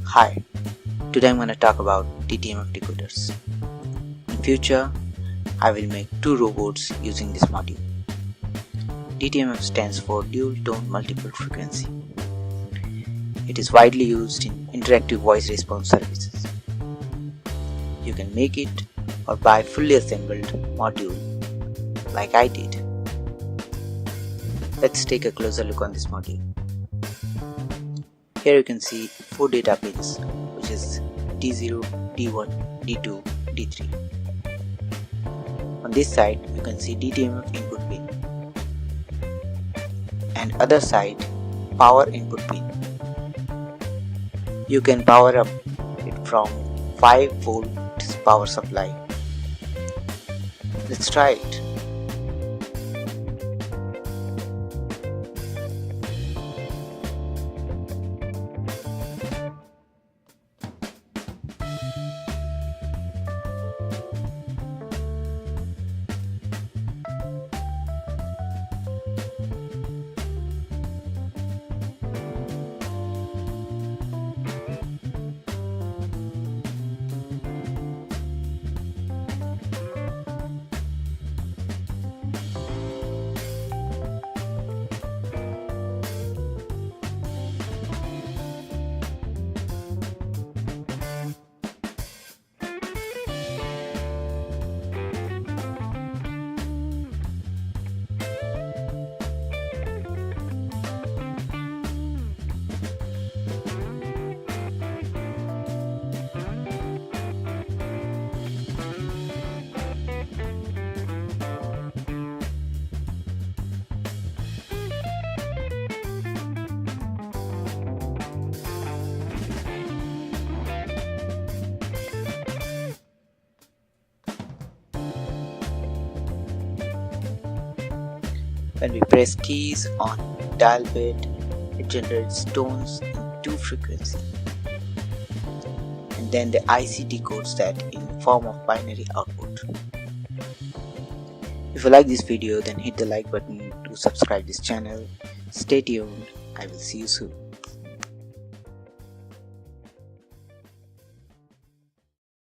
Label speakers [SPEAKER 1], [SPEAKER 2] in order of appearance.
[SPEAKER 1] Hi, today I'm going to talk about Dtmf decoders. In future, I will make two robots using this module. Dtmf stands for Dual Tone Multiple Frequency. It is widely used in interactive voice response services. You can make it or buy fully assembled module like I did. Let's take a closer look on this module. Here you can see 4 data pins, which is D0, D1, D2, D3. On this side you can see Dtmf input pin and other side power input pin. You can power up it from 5 volts power supply. Let's try it. When we press keys on dial pad, it generates tones in 2 frequencies, and then the IC decodes that in the form of binary output. If you like this video, then hit the like button to subscribe this channel. Stay tuned. I will see you soon.